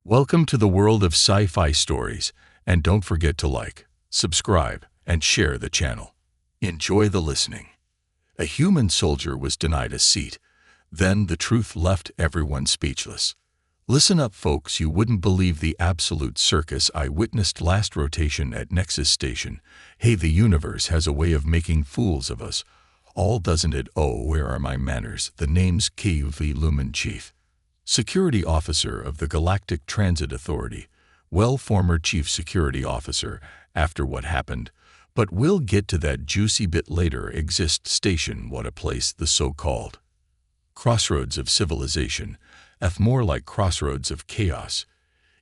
Welcome to the world of sci-fi stories, and don't forget to like, subscribe, and share the channel. Enjoy the listening. A human soldier was denied a seat. Then the truth left everyone speechless. Listen up, folks, you wouldn't believe the absolute circus I witnessed last rotation at Nexus Station. Hey, the universe has a way of making fools of us all, doesn't it? Oh, where are my manners? The name's Vorlumin, Chief Security Officer of the Galactic Transit Authority. Well, former Chief Security Officer after what happened. But we'll get to that juicy bit later. Exist Station, what a place, the so-called crossroads of civilization, more like crossroads of chaos.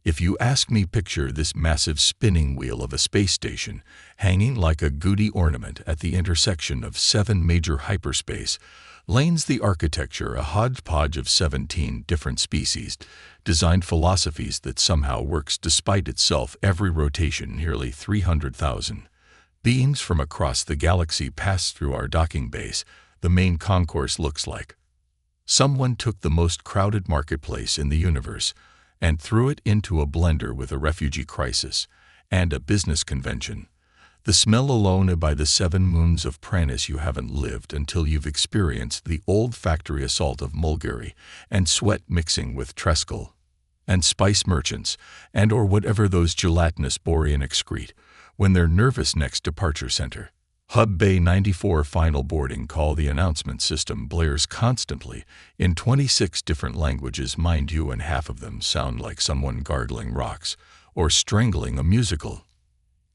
If you ask me, picture this massive spinning wheel of a space station hanging like a gaudy ornament at the intersection of 7 major hyperspace lanes. The architecture, a hodgepodge of 17 different species, designed philosophies that somehow works despite itself. Every rotation, nearly 300,000 beings from across the galaxy pass through our docking base. The main concourse looks like someone took the most crowded marketplace in the universe and threw it into a blender with a refugee crisis and a business convention. The smell alone, by the 7 moons of Pranis, you haven't lived until you've experienced the old factory assault of Mulgary and sweat mixing with Treskel and spice merchants and or whatever those gelatinous Borean excrete when they're nervous. Next departure center. Hub Bay 94 final boarding call. The announcement system blares constantly in 26 different languages, mind you, and half of them sound like someone gargling rocks or strangling a musical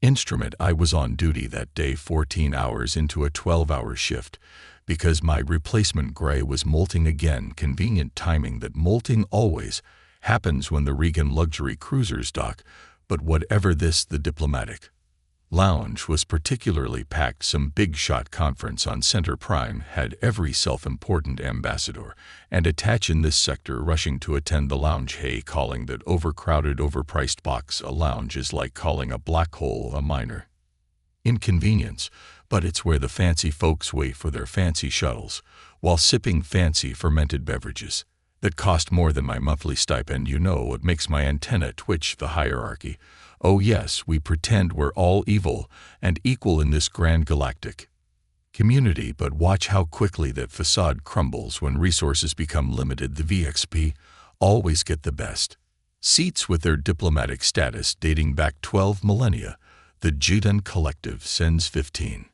instrument. I was on duty that day 14 hours into a 12-hour shift because my replacement gray was molting again. Convenient timing. That molting always happens when the Regan luxury cruisers dock. But whatever this, the diplomatic lounge was particularly packed. Some big shot conference on Center Prime had every self-important ambassador and attach in this sector rushing to attend the lounge. Hey, calling that overcrowded, overpriced box a lounge is like calling a black hole a minor inconvenience, but it's where the fancy folks wait for their fancy shuttles while sipping fancy fermented beverages that cost more than my monthly stipend. You know what makes my antenna twitch? The hierarchy. Oh yes, we pretend we're all evil and equal in this grand galactic community, but watch how quickly that facade crumbles when resources become limited. The VXP always get the best seats with their diplomatic status dating back 12 millennia. The Jidan Collective sends 15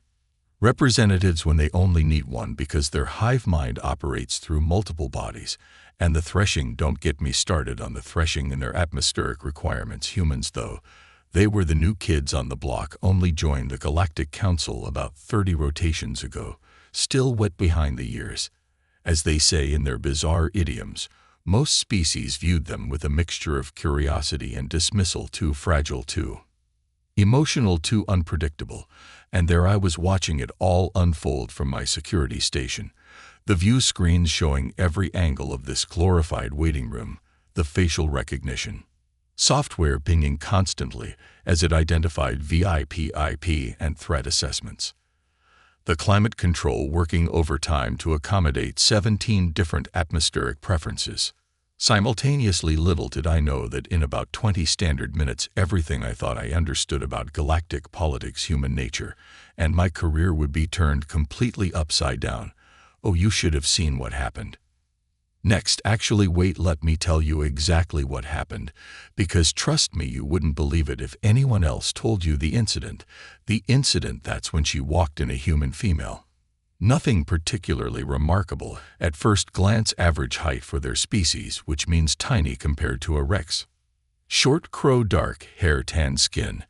representatives when they only need one because their hive mind operates through multiple bodies. And the threshing, don't get me started on the threshing and their atmospheric requirements. Humans, though, they were the new kids on the block, only joined the Galactic Council about 30 rotations ago, still wet behind the ears. As they say in their bizarre idioms, most species viewed them with a mixture of curiosity and dismissal. Too fragile, too emotional, too unpredictable. And there I was watching it all unfold from my security station. The view screens showing every angle of this glorified waiting room, the facial recognition software pinging constantly as it identified VIP, IP, and threat assessments. The climate control working overtime to accommodate 17 different atmospheric preferences. Simultaneously, little did I know that in about 20 standard minutes, everything I thought I understood about galactic politics, human nature, and my career would be turned completely upside down. Oh, you should have seen what happened next. Actually, wait, let me tell you exactly what happened, because trust me, you wouldn't believe it if anyone else told you the incident. The incident, that's when she walked in, a human female. Nothing particularly remarkable at first glance, average height for their species, which means tiny compared to a Rex. Short crow, dark hair, tan skin,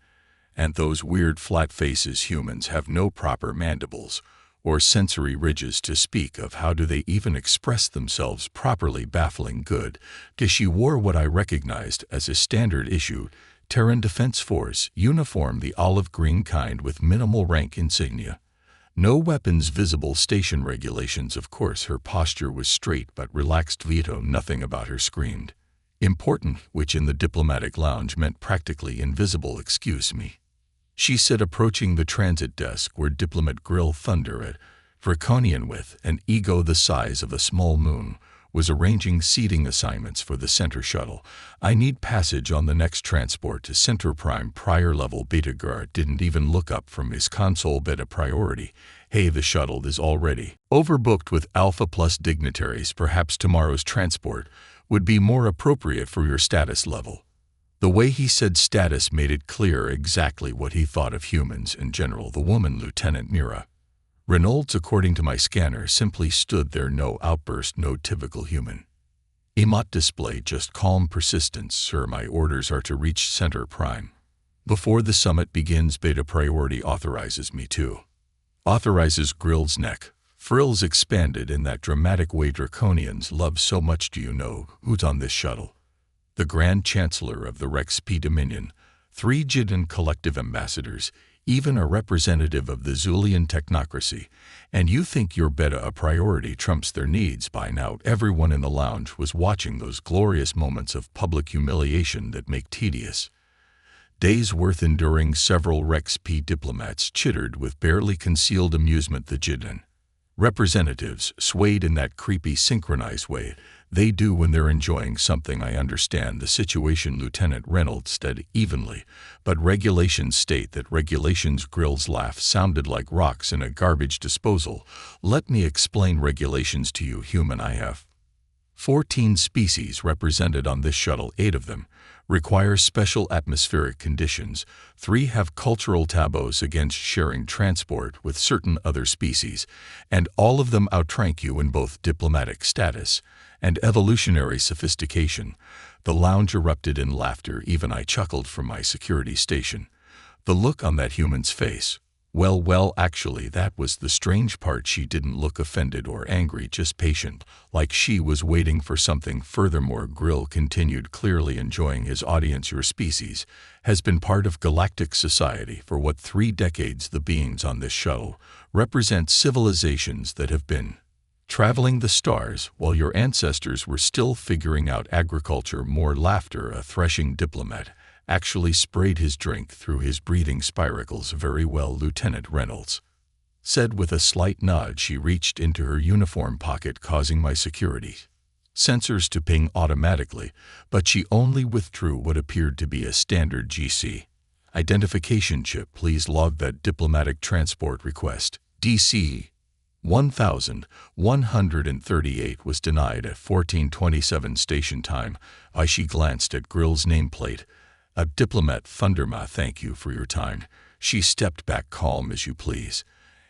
and those weird flat faces. Humans have no proper mandibles or sensory ridges to speak of. How do they even express themselves properly? Baffling. Good. She wore what I recognized as a standard issue Terran Defense Force uniform, the olive green kind with minimal rank insignia. No weapons visible. Station regulations, of course. Her posture was straight but relaxed. Veto. Nothing about her screamed important, which in the diplomatic lounge meant practically invisible. Excuse me, she said, approaching the transit desk where diplomat grill thunder at Draconian with an ego the size of a small moon was arranging seating assignments for the center shuttle. I need passage on the next transport to Center Prime. Prior level Beta guard didn't even look up from his console. Beta priority. Hey, the shuttle is already overbooked with Alpha Plus dignitaries. Perhaps tomorrow's transport would be more appropriate for your status level. The way he said status made it clear exactly what he thought of humans in general. The woman, Lieutenant Mira Reynolds, according to my scanner, simply stood there. No outburst, no typical human emote display, just calm persistence. Sir, my orders are to reach Center Prime before the summit begins. Beta priority authorizes me to. Authorizes. Grill's neck frills expanded in that dramatic way draconians love so much. Do you know who's on this shuttle? The Grand Chancellor of the Rex P Dominion, 3 Jiddan collective ambassadors, even a representative of the Zulian technocracy. And you think your beta a priority trumps their needs? By now everyone in the lounge was watching those glorious moments of public humiliation that make tedious days worth enduring. Several Rex P diplomats chittered with barely concealed amusement. The Jiddan representatives swayed in that creepy synchronized way they do when they're enjoying something. I understand the situation, Lieutenant Reynolds said evenly, but regulations state that regulations. Grill's laugh sounded like rocks in a garbage disposal. Let me explain regulations to you, human. I have 14 species represented on this shuttle. 8 of them require special atmospheric conditions. 3 have cultural taboos against sharing transport with certain other species, and all of them outrank you in both diplomatic status and evolutionary sophistication. The lounge erupted in laughter. Even I chuckled from my security station. The look on that human's face. Well, actually, that was the strange part. She didn't look offended or angry, just patient, like she was waiting for something. Furthermore, Grill continued, clearly enjoying his audience. Your species has been part of galactic society for what, 3 decades? The beings on this shuttle represent civilizations that have been traveling the stars while your ancestors were still figuring out agriculture. More laughter. A threshing diplomat actually sprayed his drink through his breathing spiracles. Very well, Lieutenant Reynolds said with a slight nod. She reached into her uniform pocket, causing my security sensors to ping automatically, but she only withdrew what appeared to be a standard GC identification chip. Please log that diplomatic transport request. DC 1138 was denied at 14:27 station time. She glanced at Grill's nameplate. A diplomat. Thunderma, thank you for your time. She stepped back, calm as you please,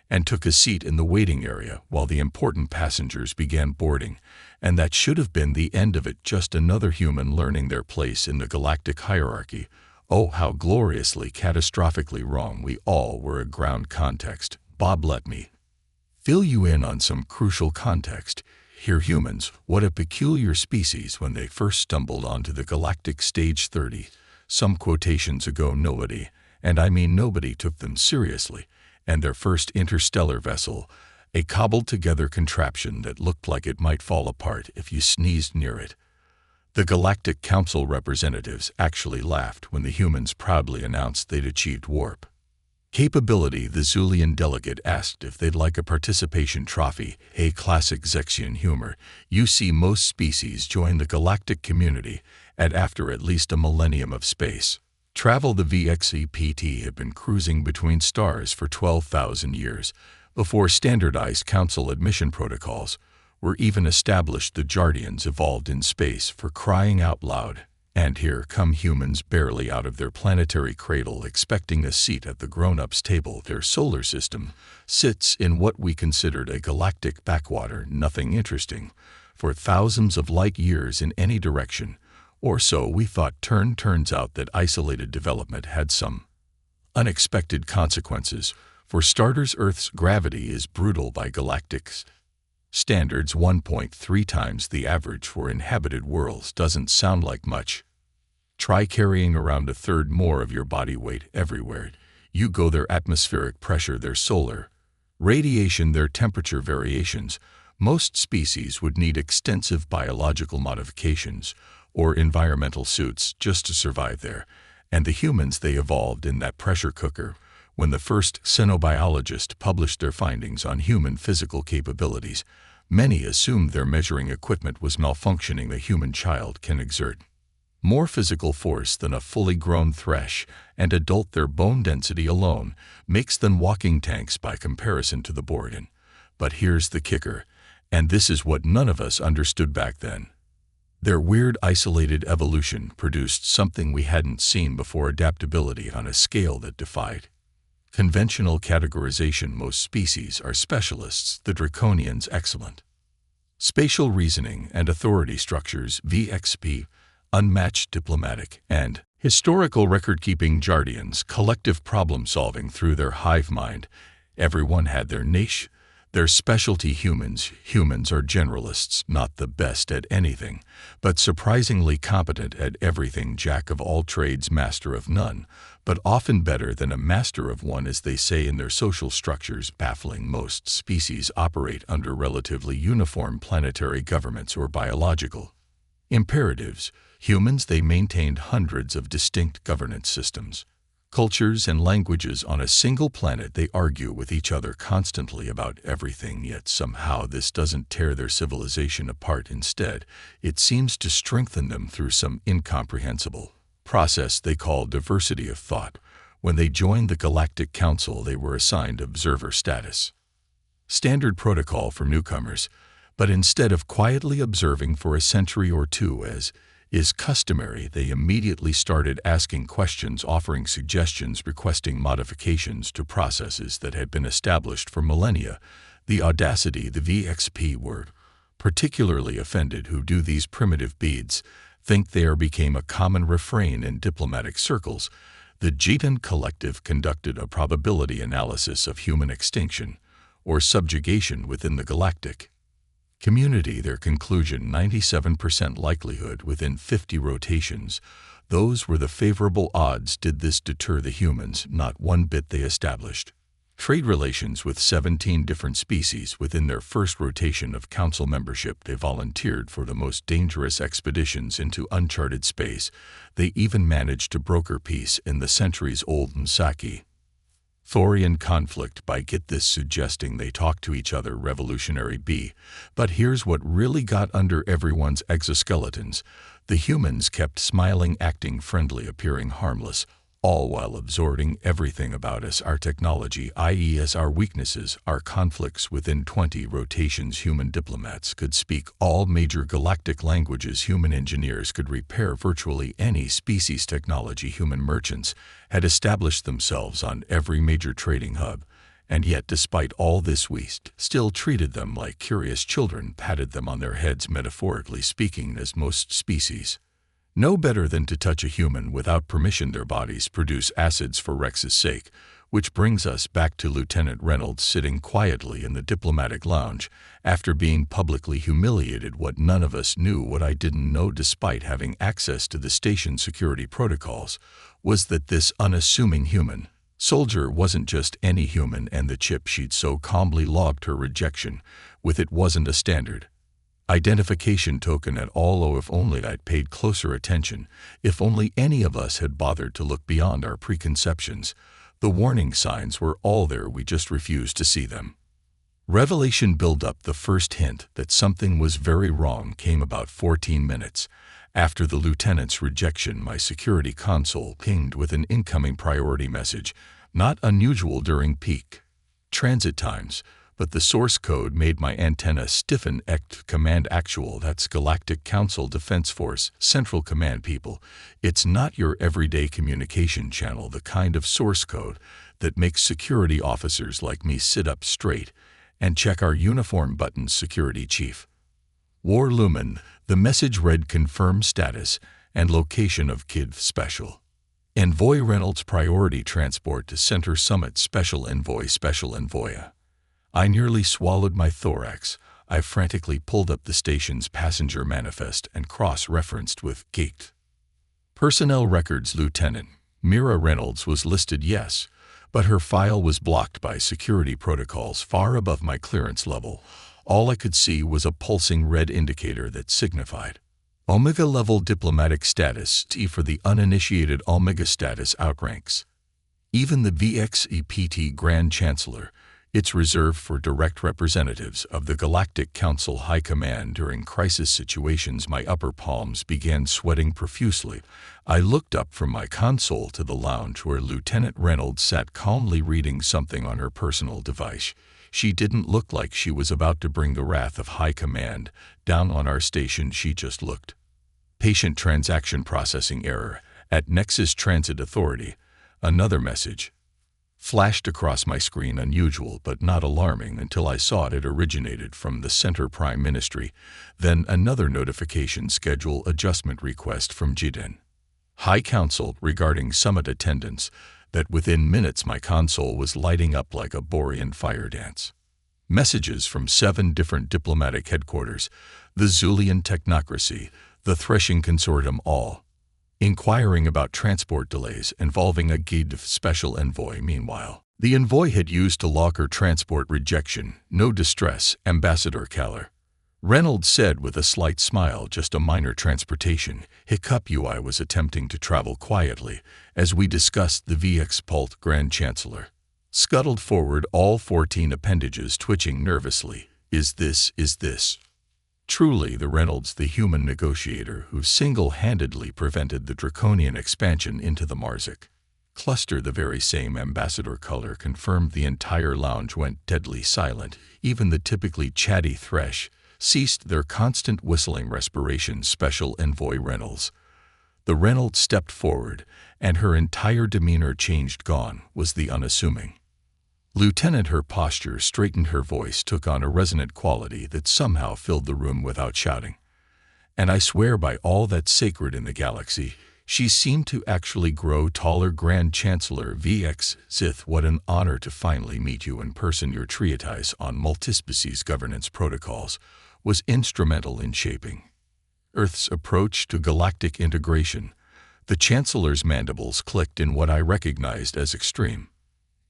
and took a seat in the waiting area while the important passengers began boarding. And that should have been the end of it. Just another human learning their place in the galactic hierarchy. Oh, how gloriously, catastrophically wrong we all were. A ground context. Bob, let me fill you in on some crucial context. Here, humans, what a peculiar species. When they first stumbled onto the galactic stage 30, some quotations ago, nobody, and I mean nobody, took them seriously, and their first interstellar vessel, a cobbled-together contraption that looked like it might fall apart if you sneezed near it. The Galactic Council representatives actually laughed when the humans proudly announced they'd achieved warp capability. The Zulian delegate asked if they'd like a participation trophy. A classic Zexian humor. You see, most species join the galactic community and after at least a millennium of space travel. The VXEPT have been cruising between stars for 12,000 years before standardized council admission protocols were even established. The Jardians evolved in space, for crying out loud. And here come humans barely out of their planetary cradle, expecting a seat at the grown-ups table. Their solar system sits in what we considered a galactic backwater, nothing interesting, for thousands of light years in any direction, or so we thought. Turns out that isolated development had some unexpected consequences. For starters, Earth's gravity is brutal by galactic standards, 1.3 times the average for inhabited worlds. Doesn't sound like much. Try carrying around a third more of your body weight everywhere you go. Their atmospheric pressure, their solar radiation, their temperature variations. Most species would need extensive biological modifications or environmental suits just to survive there, and the humans, they evolved in that pressure cooker. When the first xenobiologist published their findings on human physical capabilities, Many assumed their measuring equipment was malfunctioning. A human child can exert more physical force than a fully grown thresh, and adult their bone density alone makes them walking tanks by comparison to the Borgen. But here's the kicker, and this is what none of us understood back then. Their weird isolated evolution produced something we hadn't seen before: adaptability on a scale that defied conventional categorization. Most species are specialists, the draconians excellent. Spatial reasoning and authority structures, VXP, unmatched diplomatic and historical record-keeping Jardians, collective problem-solving through their hive mind. Everyone had their niche, their specialty. Humans are generalists, not the best at anything, but surprisingly competent at everything. Jack of all trades, master of none, but often better than a master of one, as they say in their social structures. Baffling. Most species operate under relatively uniform planetary governments or biological imperatives. Humans, they maintained hundreds of distinct governance systems, cultures and languages on a single planet. They argue with each other constantly about everything, yet somehow this doesn't tear their civilization apart. Instead, it seems to strengthen them through some incomprehensible process they call diversity of thought. When they joined the Galactic Council, they were assigned observer status, standard protocol for newcomers, but instead of quietly observing for a century or two, as is customary, they immediately started asking questions, offering suggestions, requesting modifications to processes that had been established for millennia. The audacity. The VXP were particularly offended. Who do these primitive beads think they are? Became a common refrain in diplomatic circles. The Gitan collective conducted a probability analysis of human extinction or subjugation within the galactic community. Their conclusion: 97% likelihood within 50 rotations. Those were the favorable odds. Did this deter the humans? Not one bit. They established trade relations with 17 different species within their first rotation of council membership. They volunteered for the most dangerous expeditions into uncharted space. They even managed to broker peace in the centuries-old Msaki Thorian conflict by, get this, suggesting they talk to each other. Revolutionary B. But here's what really got under everyone's exoskeletons. The humans kept smiling, acting friendly, appearing harmless, all while absorbing everything about us, our technology, i.e. as our weaknesses, our conflicts. Within 20 rotations, human diplomats could speak all major galactic languages. Human engineers could repair virtually any species technology. Human merchants had established themselves on every major trading hub. And yet, despite all this, we still treated them like curious children, patted them on their heads, metaphorically speaking, as most species no better than to touch a human without permission. Their bodies produce acids for Rex's sake, which brings us back to Lieutenant Reynolds sitting quietly in the diplomatic lounge after being publicly humiliated. What none of us knew, what I didn't know despite having access to the station security protocols, was that this unassuming human soldier wasn't just any human, and the chip she'd so calmly logged her rejection with it wasn't a standard identification token at all. Oh, if only I'd paid closer attention, if only any of us had bothered to look beyond our preconceptions. The warning signs were all there, we just refused to see them. Revelation build up. The first hint that something was very wrong came about 14 minutes after the lieutenant's rejection. My security console pinged with an incoming priority message, not unusual during peak transit times, but the source code made my antenna stiffen. Command actual, that's Galactic Council Defense Force Central Command people. It's not your everyday communication channel, the kind of source code that makes security officers like me sit up straight and check our uniform buttons. Security Chief Vorlumin. The message read: confirm status and location of Kid Special Envoy Reynolds, priority transport to Center Summit. Special Envoy. I nearly swallowed my thorax. I frantically pulled up the station's passenger manifest and cross-referenced with gate personnel records. Lieutenant Mira Reynolds was listed, yes, but her file was blocked by security protocols far above my clearance level. All I could see was a pulsing red indicator that signified Omega level diplomatic status. T for the uninitiated. Omega status outranks even the VXEPT Grand Chancellor. It's reserved for direct representatives of the Galactic Council High Command during crisis situations. My upper palms began sweating profusely. I looked up from my console to the lounge where Lieutenant Reynolds sat calmly reading something on her personal device. She didn't look like she was about to bring the wrath of High Command down on our station. She just looked. Patient transaction processing error at Nexus Transit Authority. Another message flashed across my screen, unusual but not alarming until I saw it originated from the Center Prime Ministry. Then another notification: schedule adjustment request from Jiden High Council regarding summit attendance. That within minutes my console was lighting up like a Borean fire dance. Messages from 7 different diplomatic headquarters, the Zulian technocracy, the Threshing Consortium, all inquiring about transport delays involving a GID special envoy. Meanwhile, the envoy had used to log her transport rejection. No distress, Ambassador Kaller. Reynolds said with a slight smile, just a minor transportation hiccup. I was attempting to travel quietly as we discussed the VX Pult. Grand Chancellor scuttled forward, all 14 appendages twitching nervously. Is this truly the Reynolds, the human negotiator who single-handedly prevented the draconian expansion into the Marsic cluster? The very same, Ambassador Kaller confirmed. The entire lounge went deadly silent. Even the typically chatty Thresh ceased their constant whistling respiration. Special Envoy Reynolds. The Reynolds stepped forward, and her entire demeanor changed. Gone was the unassuming lieutenant. Her posture straightened, her voice took on a resonant quality that somehow filled the room without shouting. And I swear by all that's sacred in the galaxy, she seemed to actually grow taller. Grand Chancellor VX Sith, what an honor to finally meet you in person. Your treatise on multispecies governance protocols was instrumental in shaping Earth's approach to galactic integration. The Chancellor's mandibles clicked in what I recognized as extreme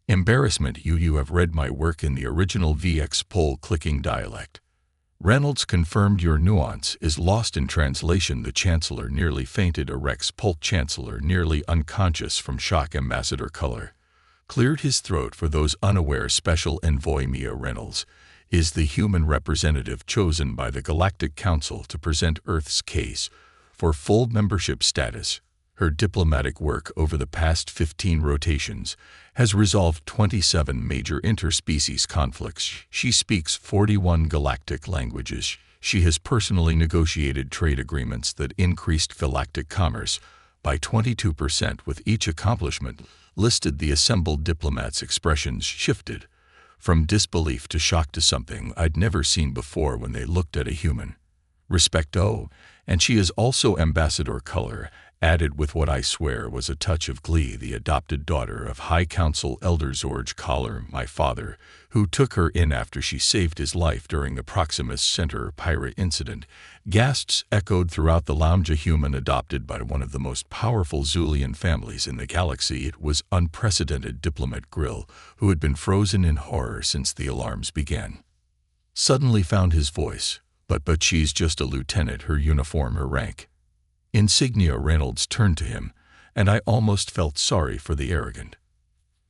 embarrassment. You have read my work in the original VX pole clicking dialect. Reynolds confirmed. Your nuance is lost in translation. The Chancellor nearly fainted. A Rex Pult Chancellor, nearly unconscious from shock. Ambassador Kaller cleared his throat. For those unaware, Special Envoy Mira Reynolds is the human representative chosen by the Galactic Council to present Earth's case for full membership status. Her diplomatic work over the past 15 rotations has resolved 27 major interspecies conflicts. She speaks 41 galactic languages. She has personally negotiated trade agreements that increased galactic commerce by 22%. With each accomplishment listed, the assembled diplomats' expressions shifted from disbelief to shock to something I'd never seen before when they looked at a human. Respect. Oh, and she is also, Ambassador Kaller added with what I swear was a touch of glee, the adopted daughter of High Council Elder Zorge Kaller, my father, who took her in after she saved his life during the Proximus Center pirate incident. Gasps echoed throughout the lounge. A human adopted by one of the most powerful Zulian families in the galaxy. It was unprecedented. Diplomat Grill, who had been frozen in horror since the alarms began, suddenly found his voice. But she's just a lieutenant. Her uniform, her rank, insignia. Reynolds turned to him, and I almost felt sorry for the arrogant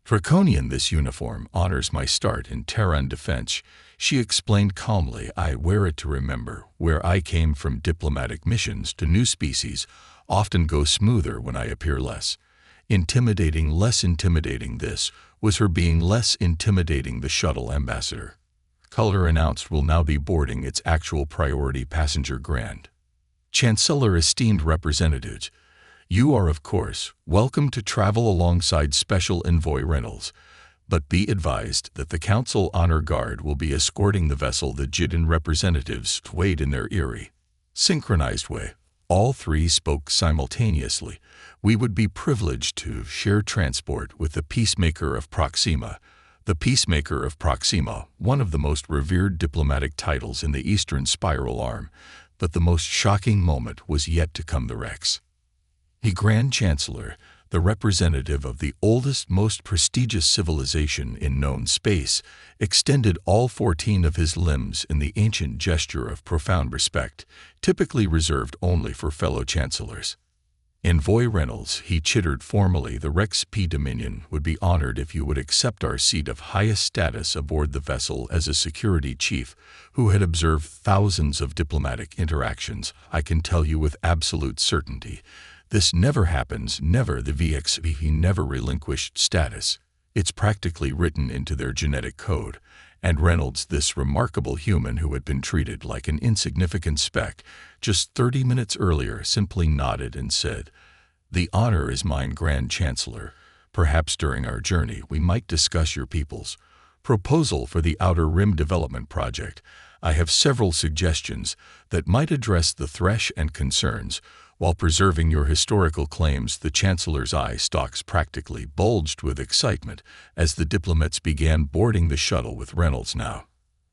draconian. This uniform honors my start in Terran defense, she explained calmly. I wear it to remember where I came from. Diplomatic missions to new species often go smoother when I appear less intimidating. This was her being less intimidating. The shuttle, Ambassador Kaller announced, will now be boarding its actual priority passenger. Grand Chancellor, esteemed representatives, you are of course welcome to travel alongside Special Envoy Reynolds, but be advised that the Council Honor Guard will be escorting the vessel. The Jiden representatives swayed in their eerie, synchronized way. All 3 spoke simultaneously. We would be privileged to share transport with the Peacemaker of Proxima. The Peacemaker of Proxima, one of the most revered diplomatic titles in the Eastern Spiral Arm. But the most shocking moment was yet to come. The Rex, the Grand Chancellor, the representative of the oldest, most prestigious civilization in known space, extended all 14 of his limbs in the ancient gesture of profound respect, typically reserved only for fellow chancellors. Envoy Reynolds, he chittered formally, the Rex P. Dominion would be honored if you would accept our seat of highest status aboard the vessel as a security chief who had observed thousands of diplomatic interactions. I can tell you with absolute certainty, this never happens, never. The VXV never relinquished status. It's practically written into their genetic code. And Reynolds, this remarkable human who had been treated like an insignificant speck just 30 minutes earlier, simply nodded and said, "The honor is mine, Grand Chancellor. Perhaps during our journey we might discuss your people's proposal for the Outer Rim Development Project. I have several suggestions that might address the thresh and concerns while preserving your historical claims." The Chancellor's eye stalks practically bulged with excitement as the diplomats began boarding the shuttle with Reynolds now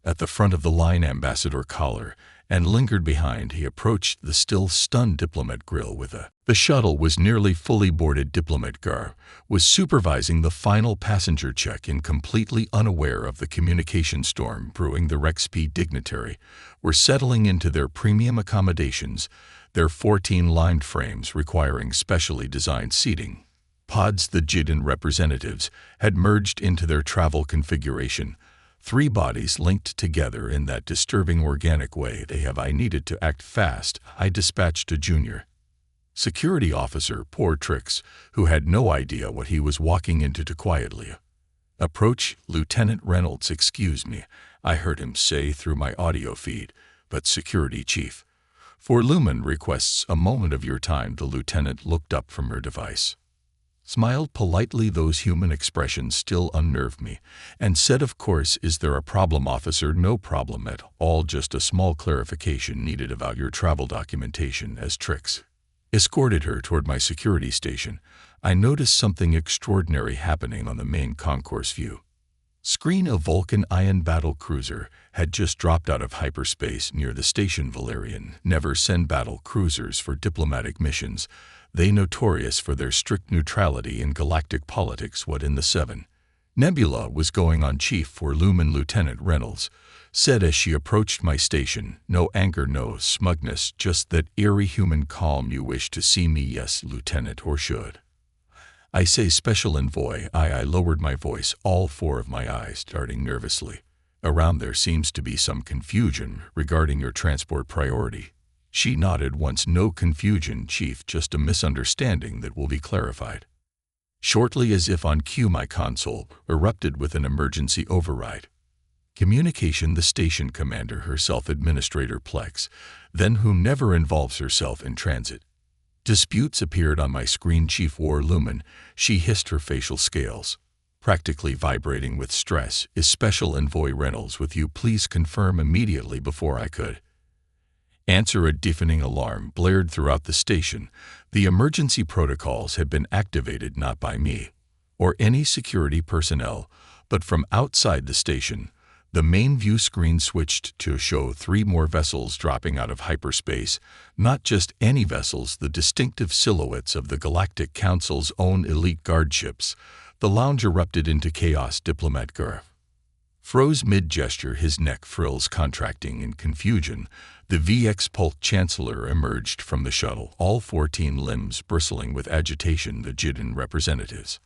at the front of the line, ambassador collar, and lingered behind. He approached the still stunned diplomat grill with a. The shuttle was nearly fully boarded. Diplomat Gar was supervising the final passenger check-in, completely unaware of the communication storm brewing. The Rex P dignitary were settling into their premium accommodations, their 14 lined frames requiring specially designed seating pods. The Jidin representatives had merged into their travel configuration, 3 bodies linked together in that disturbing organic way. I needed to act fast. I dispatched a junior security officer, poor Trix, who had no idea what he was walking into, to quietly approach Lieutenant Reynolds. "Excuse me," I heard him say through my audio feed, "but Security Chief Vorlumin requests a moment of your time." The lieutenant looked up from her device, smiled politely, those human expressions still unnerved me, and said, "Of course. Is there a problem, officer?" "No problem at all, just a small clarification needed about your travel documentation." As Trix escorted her toward my security station, I noticed something extraordinary happening on the main concourse view screen. A Vulcan ion battle cruiser had just dropped out of hyperspace near the station. Valerian never send battle cruisers for diplomatic missions. They notorious for their strict neutrality in galactic politics. What in the 7 nebula was going on? Chief Vorlumin, Lieutenant Reynolds said as she approached my station. No anger, no smugness, just that eerie human calm. "You wish to see me?" "Yes, Lieutenant, or should I say special envoy?" I lowered my voice, all 4 of my eyes darting nervously around. "There seems to be some confusion regarding your transport priority." She nodded once. "No confusion, Chief, just a misunderstanding that will be clarified shortly." As if on cue, my console erupted with an emergency override communication. The station commander herself, Administrator Plex, then whom never involves herself in transit disputes, appeared on my screen. "Chief Vorlumin," she hissed, her facial scales practically vibrating with stress. "Is Special Envoy Reynolds with you? Please confirm immediately." Before I could answer, a deafening alarm blared throughout the station. The emergency protocols had been activated not by me or any security personnel, but from outside the station. The main view screen switched to show 3 more vessels dropping out of hyperspace. Not just any vessels, the distinctive silhouettes of the Galactic Council's own elite guard ships. The lounge erupted into chaos. Diplomat Gar froze mid-gesture, his neck frills contracting in confusion. The VX Polk Chancellor emerged from the shuttle, all 14 limbs bristling with agitation. The Jidin representatives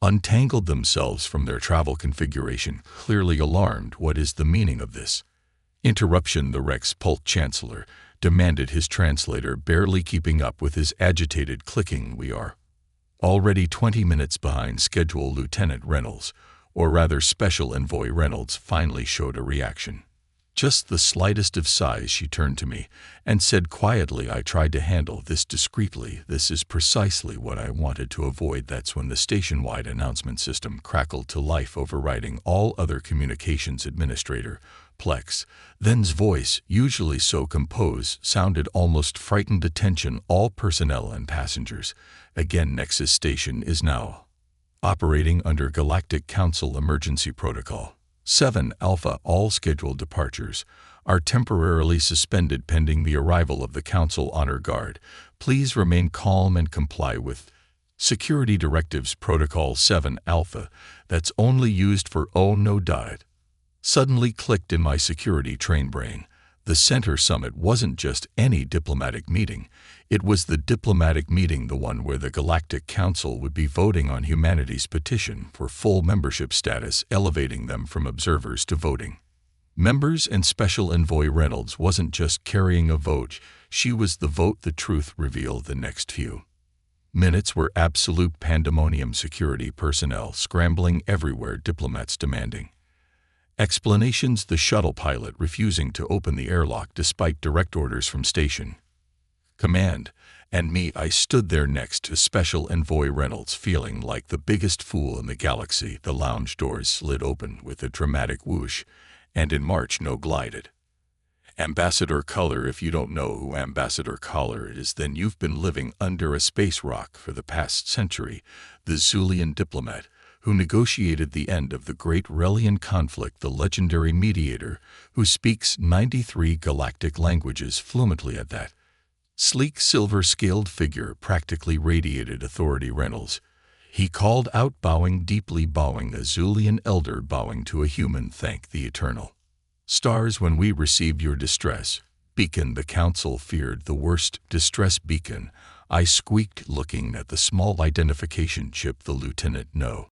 untangled themselves from their travel configuration, clearly alarmed. "What is the meaning of this interruption?" the Rex Polk Chancellor demanded, his translator barely keeping up with his agitated clicking. "We are already 20 minutes behind schedule." Lieutenant Reynolds, or rather Special Envoy Reynolds, finally showed a reaction. Just the slightest of sighs. She turned to me and said quietly, "I tried to handle this discreetly. This is precisely what I wanted to avoid." That's when the station-wide announcement system crackled to life, overriding all other communications. Administrator Plex then's voice, usually so composed, sounded almost frightened. "Attention all personnel and passengers. Again, Nexus Station is now operating under Galactic Council Emergency Protocol 7 Alpha. All scheduled departures are temporarily suspended pending the arrival of the Council Honor Guard. Please remain calm and comply with security directives." Protocol 7 Alpha, that's only used for "oh no" died suddenly clicked in my security train brain. The Center Summit wasn't just any diplomatic meeting. It was the diplomatic meeting, the one where the Galactic Council would be voting on humanity's petition for full membership status, elevating them from observers to voting members. And Special Envoy Reynolds wasn't just carrying a vote, she was the vote. The truth revealed. The next few minutes were absolute pandemonium. Security personnel scrambling everywhere, diplomats demanding explanations, the shuttle pilot refusing to open the airlock despite direct orders from Station Command. And me, I stood there next to Special Envoy Reynolds, feeling like the biggest fool in the galaxy. The lounge doors slid open with a dramatic whoosh, and in March no glided Ambassador Color. If you don't know who Ambassador Color is, then you've been living under a space rock for the past century. The Zulian diplomat who negotiated the end of the Great Relian conflict, the legendary mediator who speaks 93 galactic languages fluently. At that sleek silver-scaled figure practically radiated authority. Reynolds, he called out, bowing deeply, bowing, a Zulian elder bowing to a human. Thank the eternal stars when we received your distress beacon. The council feared the worst. Distress beacon, I squeaked, looking at the small identification chip. The lieutenant, no